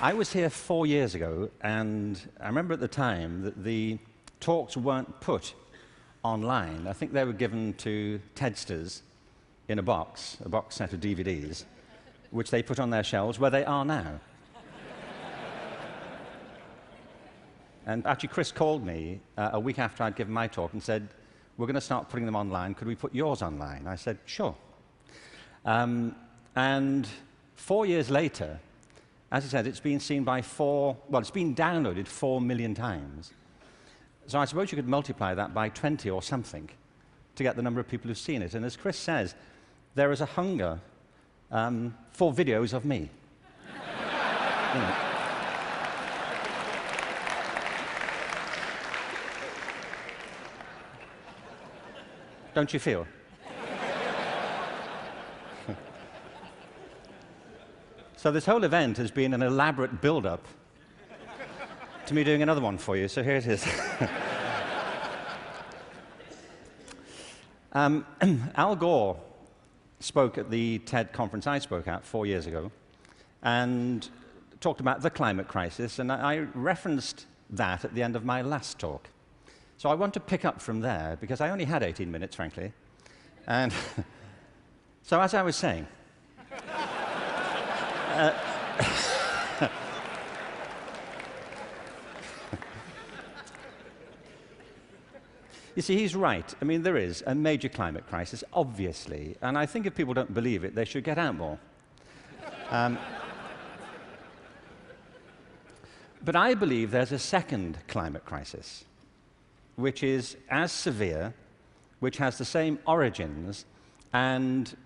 I was here 4 years ago, and I remember at the time that the talks weren't put online. I think they were given to TEDsters in a box set of DVDs, which they put on their shelves, where they are now. And actually, Chris called me a week after I'd given my talk and said, "We're going to start putting them online. Could we put yours online?" I said, "Sure." And 4 years later, as I said, it's been seen by it's been downloaded 4 million times. So I suppose you could multiply that by 20 or something to get the number of people who've seen it. And as Chris says, there is a hunger for videos of me. You know. Don't you feel? So this whole event has been an elaborate build-up to me doing another one for you, so here it is. Al Gore spoke at the TED conference I spoke at 4 years ago and talked about the climate crisis, and I referenced that at the end of my last talk. So I want to pick up from there, because I only had 18 minutes, frankly. And so as I was saying, you see, he's right. I mean, there is a major climate crisis, obviously, and I think if people don't believe it, they should get out more. But I believe there's a second climate crisis, which is as severe, which has the same origins, and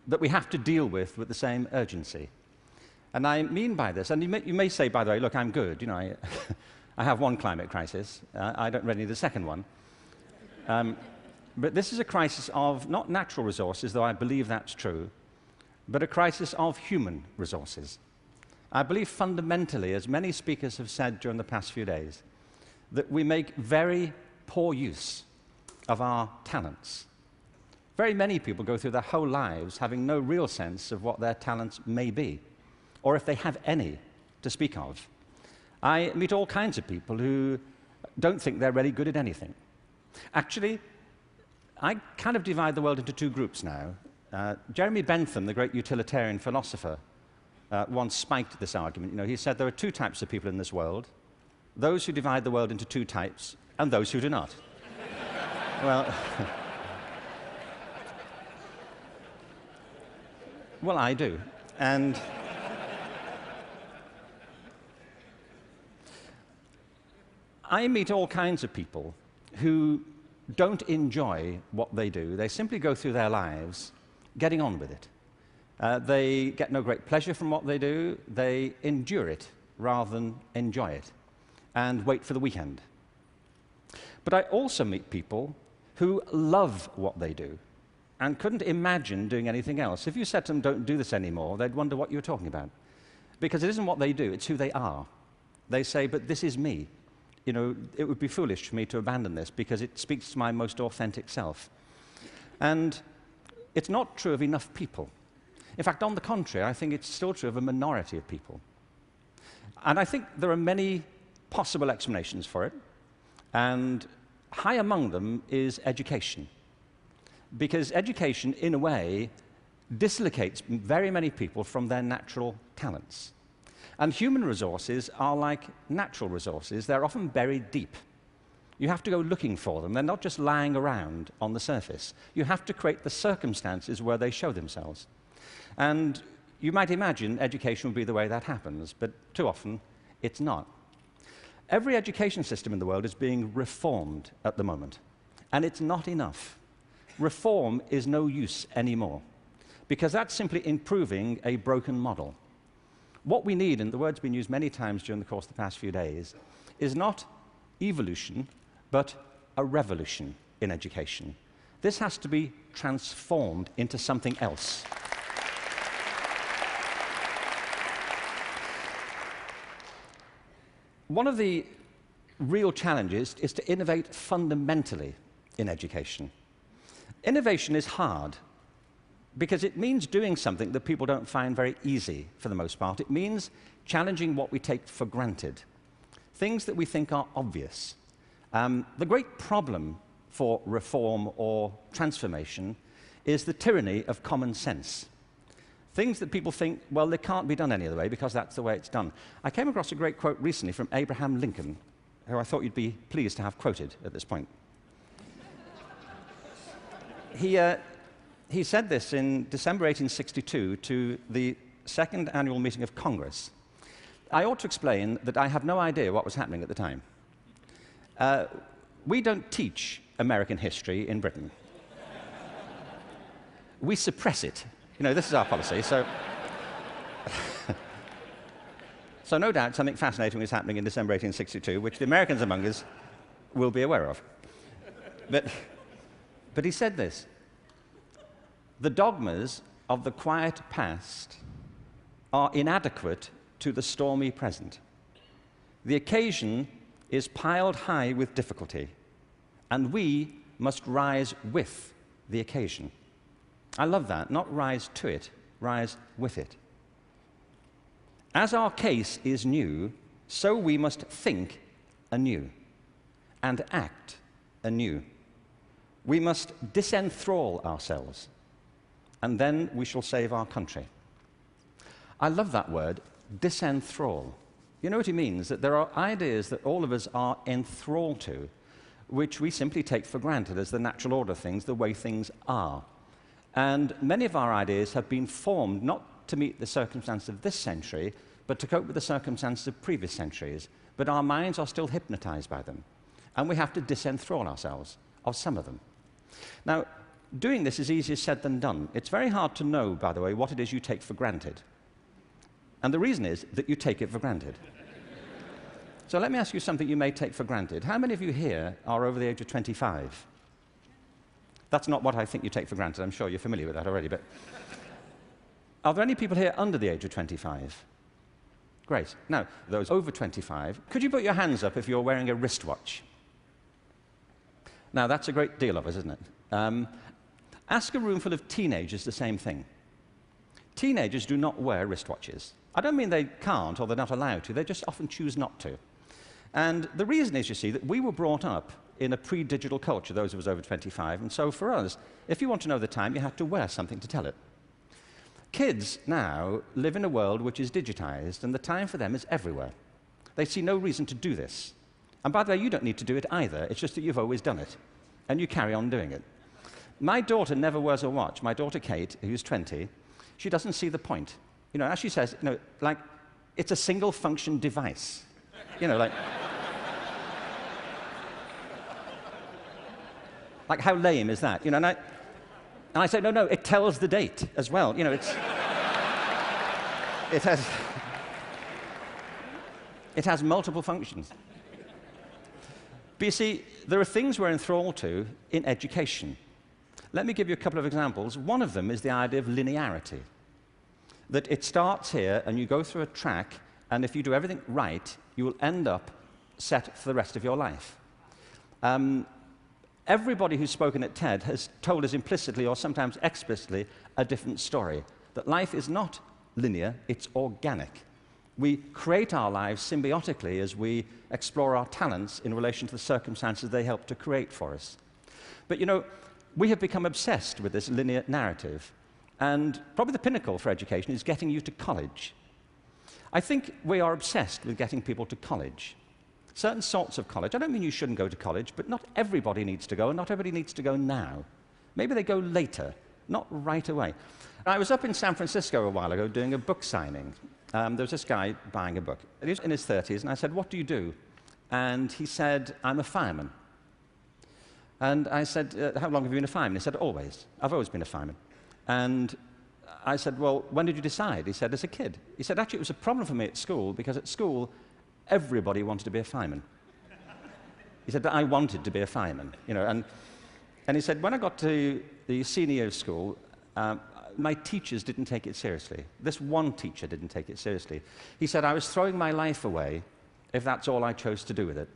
that we have to deal with the same urgency. And I mean by this, and you may say, by the way, look, I'm good. You know, I have one climate crisis. I don't really need a second one. But this is a crisis of not natural resources, though I believe that's true, but a crisis of human resources. I believe fundamentally, as many speakers have said during the past few days, that we make very poor use of our talents. Very many people go through their whole lives having no real sense of what their talents may be, or if they have any to speak of. I meet all kinds of people who don't think they're really good at anything. Actually, I kind of divide the world into two groups now. Jeremy Bentham, the great utilitarian philosopher, once spiked this argument. You know, he said there are two types of people in this world: those who divide the world into two types, and those who do not. Well, well, I do. And I meet all kinds of people who don't enjoy what they do. They simply go through their lives getting on with it. They get no great pleasure from what they do. They endure it rather than enjoy it and wait for the weekend. But I also meet people who love what they do and couldn't imagine doing anything else. If you said to them, "Don't do this anymore," they'd wonder what you were talking about. Because it isn't what they do, it's who they are. They say, "But this is me. You know, it would be foolish for me to abandon this because it speaks to my most authentic self." And it's not true of enough people. In fact, on the contrary, I think it's still true of a minority of people. And I think there are many possible explanations for it. And high among them is education. Because education, in a way, dislocates very many people from their natural talents. And human resources are like natural resources. They're often buried deep. You have to go looking for them. They're not just lying around on the surface. You have to create the circumstances where they show themselves. And you might imagine education would be the way that happens, but too often it's not. Every education system in the world is being reformed at the moment, and it's not enough. Reform is no use anymore, because that's simply improving a broken model. What we need, and the word's been used many times during the course of the past few days, is not evolution, but a revolution in education. This has to be transformed into something else. One of the real challenges is to innovate fundamentally in education. Innovation is hard because it means doing something that people don't find very easy for the most part. It means challenging what we take for granted, things that we think are obvious. The great problem for reform or transformation is the tyranny of common sense. Things that people think, well, they can't be done any other way because that's the way it's done. I came across a great quote recently from Abraham Lincoln, who I thought you'd be pleased to have quoted at this point. He said this in December 1862 to the second annual meeting of Congress. I ought to explain that I have no idea what was happening at the time. We don't teach American history in Britain. We suppress it. You know, this is our policy. So no doubt something fascinating was happening in December 1862, which the Americans among us will be aware of. But he said this: the dogmas of the quiet past are inadequate to the stormy present. The occasion is piled high with difficulty, and we must rise with the occasion. I love that. Not rise to it, rise with it. As our case is new, so we must think anew and act anew. We must disenthrall ourselves, and then we shall save our country. I love that word, disenthrall. You know what he means? That there are ideas that all of us are enthralled to, which we simply take for granted as the natural order of things, the way things are. And many of our ideas have been formed not to meet the circumstances of this century, but to cope with the circumstances of previous centuries. But our minds are still hypnotized by them, and we have to disenthrall ourselves of some of them. Now, doing this is easier said than done. It's very hard to know, by the way, what it is you take for granted. And the reason is that you take it for granted. So let me ask you something you may take for granted. How many of you here are over the age of 25? That's not what I think you take for granted. I'm sure you're familiar with that already. But are there any people here under the age of 25? Great. Now, those over 25, could you put your hands up if you're wearing a wristwatch? Now, that's a great deal of us, isn't it? Ask a room full of teenagers the same thing. Teenagers do not wear wristwatches. I don't mean they can't or they're not allowed to. They just often choose not to. And the reason is, you see, that we were brought up in a pre-digital culture, those of us over 25, and so for us, if you want to know the time, you have to wear something to tell it. Kids now live in a world which is digitized, and the time for them is everywhere. They see no reason to do this. And by the way, you don't need to do it either. It's just that you've always done it, and you carry on doing it. My daughter never wears a watch. My daughter Kate, who's 20, she doesn't see the point. You know, as she says, you know, like, it's a single-function device. You know, like... Like, how lame is that? You know, and I say, no, it tells the date as well. You know, it has multiple functions. But you see, there are things we're enthralled to in education. Let me give you a couple of examples. One of them is the idea of linearity. That it starts here, and you go through a track, and if you do everything right, you will end up set for the rest of your life. Everybody who's spoken at TED has told us implicitly or sometimes explicitly a different story, that life is not linear, it's organic. We create our lives symbiotically as we explore our talents in relation to the circumstances they help to create for us. But you know, we have become obsessed with this linear narrative, and probably the pinnacle for education is getting you to college. I think we are obsessed with getting people to college. Certain sorts of college. I don't mean you shouldn't go to college, but not everybody needs to go, and not everybody needs to go now. Maybe they go later, not right away. I was up in San Francisco a while ago doing a book signing. There was this guy buying a book. He was in his 30s, and I said, "What do you do?" And he said, "I'm a fireman." And I said, "How long have you been a fireman?" He said, "Always. I've always been a fireman." And I said, "Well, when did you decide?" He said, "As a kid." He said, "Actually, it was a problem for me at school, because at school, everybody wanted to be a fireman." He said, "But I wanted to be a fireman." You know, and he said, "When I got to the senior year of school, my teachers didn't take it seriously. This one teacher didn't take it seriously." He said, "I was throwing my life away if that's all I chose to do with it.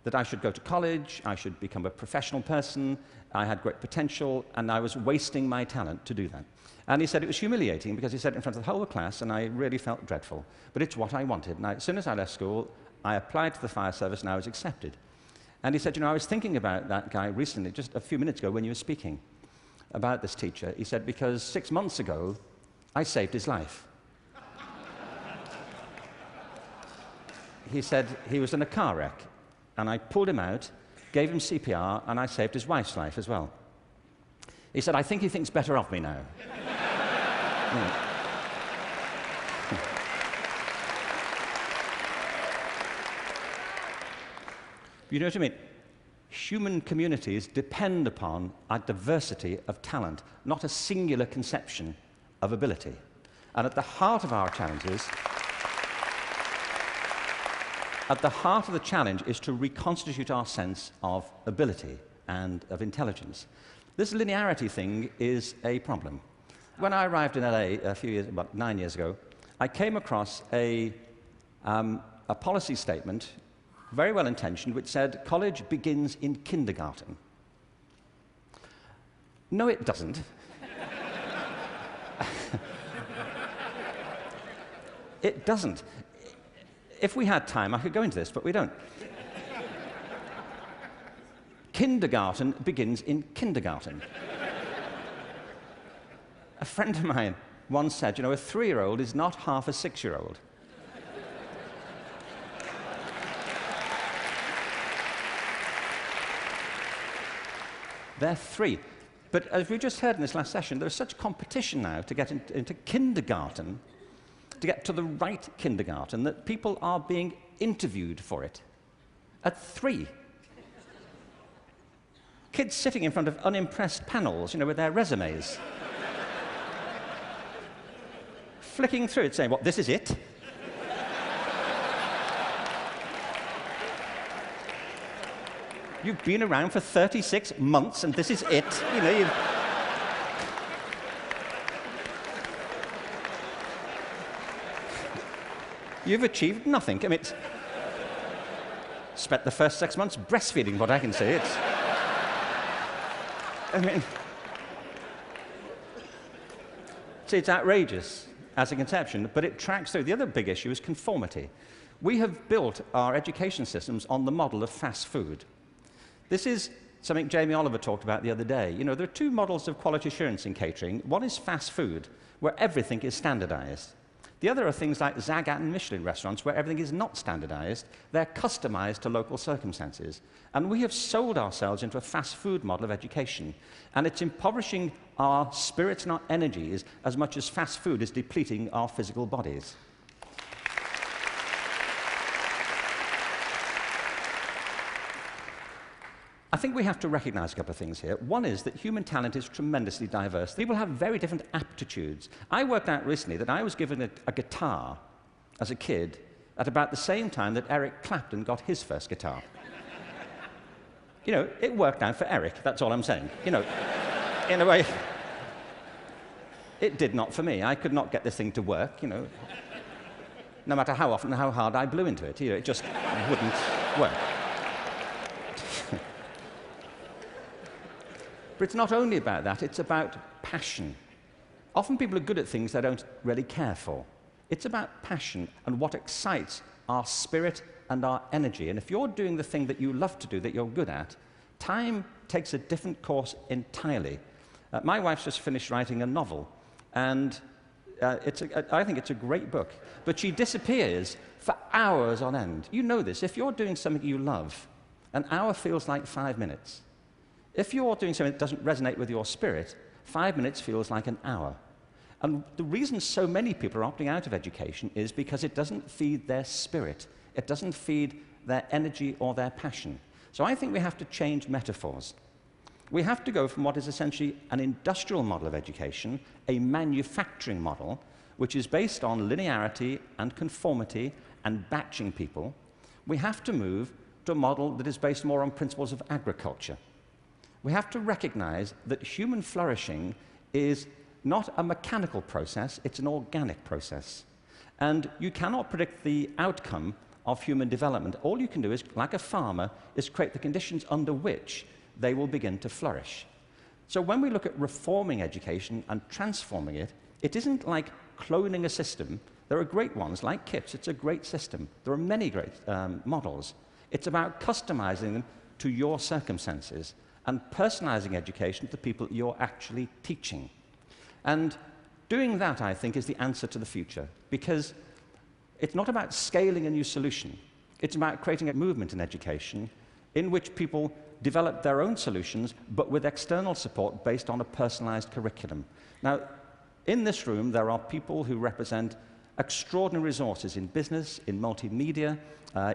that I should go to college, I should become a professional person, I had great potential, and I was wasting my talent to do that. And he said it was humiliating because he said it in front of the whole class, and I really felt dreadful. But it's what I wanted. And as soon as I left school, I applied to the fire service, and I was accepted. And he said, you know, I was thinking about that guy recently, just a few minutes ago when you were speaking about this teacher. He said, because 6 months ago, I saved his life. He said he was in a car wreck, and I pulled him out, gave him CPR, and I saved his wife's life as well. He said, I think he thinks better of me now. You know what I mean? Human communities depend upon a diversity of talent, not a singular conception of ability. And at the heart of our challenges, at the heart of the challenge is to reconstitute our sense of ability and of intelligence. This linearity thing is a problem. When I arrived in LA about 9 years ago, I came across a policy statement, very well intentioned, which said college begins in kindergarten. No, it doesn't. It doesn't. If we had time, I could go into this, but we don't. Kindergarten begins in kindergarten. A friend of mine once said, you know, a 3-year-old is not half a 6-year-old. They're 3. But as we just heard in this last session, there's such competition now to get into kindergarten, to get to the right kindergarten, that people are being interviewed for it at 3. Kids sitting in front of unimpressed panels, you know, with their resumes. Flicking through it, saying, what, this is it? You've been around for 36 months, and this is it. You know, you've achieved nothing. I mean, spent the first 6 months breastfeeding, what I can say. I mean, see, it's outrageous as a conception, but it tracks through. The other big issue is conformity. We have built our education systems on the model of fast food. This is something Jamie Oliver talked about the other day. You know, there are 2 models of quality assurance in catering. One is fast food, where everything is standardized. The other are things like Zagat and Michelin restaurants, where everything is not standardized. They're customized to local circumstances. And we have sold ourselves into a fast food model of education. And it's impoverishing our spirits and our energies as much as fast food is depleting our physical bodies. I think we have to recognize a couple of things here. One is that human talent is tremendously diverse. People have very different aptitudes. I worked out recently that I was given a guitar as a kid at about the same time that Eric Clapton got his first guitar. You know, it worked out for Eric, that's all I'm saying. You know, in a way, it did not for me. I could not get this thing to work, you know. No matter how often and how hard I blew into it, you know, it just wouldn't work. But it's not only about that, it's about passion. Often people are good at things they don't really care for. It's about passion and what excites our spirit and our energy. And if you're doing the thing that you love to do, that you're good at, time takes a different course entirely. My wife's just finished writing a novel, and I think it's a great book. But she disappears for hours on end. You know this. If you're doing something you love, an hour feels like 5 minutes. If you're doing something that doesn't resonate with your spirit, 5 minutes feels like an hour. And the reason so many people are opting out of education is because it doesn't feed their spirit. It doesn't feed their energy or their passion. So I think we have to change metaphors. We have to go from what is essentially an industrial model of education, a manufacturing model, which is based on linearity and conformity and batching people. We have to move to a model that is based more on principles of agriculture. We have to recognize that human flourishing is not a mechanical process, it's an organic process. And you cannot predict the outcome of human development. All you can do is, like a farmer, is create the conditions under which they will begin to flourish. So when we look at reforming education and transforming it, it isn't like cloning a system. There are great ones, like KIPS. It's a great system. There are many great models. It's about customizing them to your circumstances and personalizing education to the people you're actually teaching. And doing that, I think, is the answer to the future, because it's not about scaling a new solution. It's about creating a movement in education in which people develop their own solutions, but with external support based on a personalized curriculum. Now, in this room, there are people who represent extraordinary resources in business, in multimedia,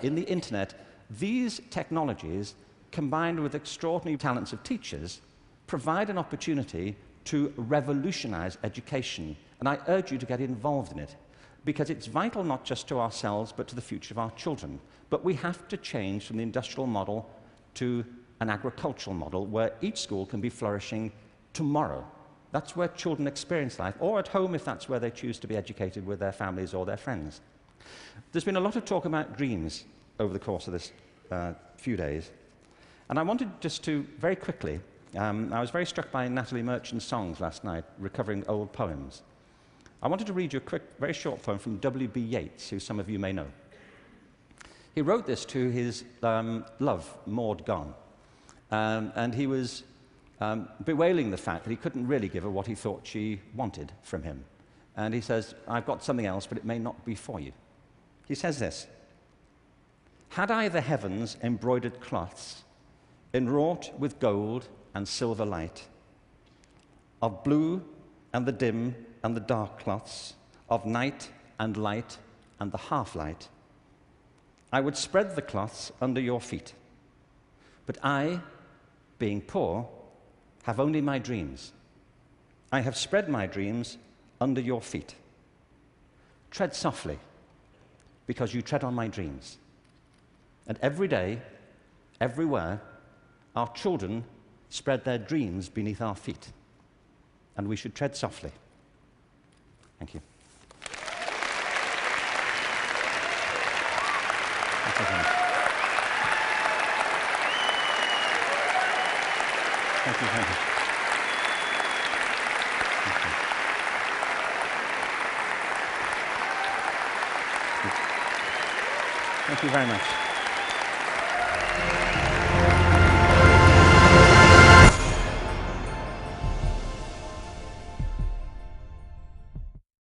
in the internet. These technologies, combined with extraordinary talents of teachers, provide an opportunity to revolutionize education. And I urge you to get involved in it, because it's vital not just to ourselves, but to the future of our children. But we have to change from the industrial model to an agricultural model where each school can be flourishing tomorrow. That's where children experience life, or at home if that's where they choose to be educated with their families or their friends. There's been a lot of talk about dreams over the course of this few days. And I wanted just to, very quickly, I was very struck by Natalie Merchant's songs last night, recovering old poems. I wanted to read you a quick, very short poem from W.B. Yeats, who some of you may know. He wrote this to his love, Maud Gonne, and he was bewailing the fact that he couldn't really give her what he thought she wanted from him. And he says, "I've got something else, but it may not be for you." He says this: "Had I the heavens embroidered cloths, enwrought with gold and silver light, of blue and the dim and the dark cloths, of night and light and the half-light, I would spread the cloths under your feet. But I, being poor, have only my dreams. I have spread my dreams under your feet. Tread softly, because you tread on my dreams. And every day, everywhere, our children spread their dreams beneath our feet. And we should tread softly." Thank you. Thank you very much. Thank you very much. Thank you very much.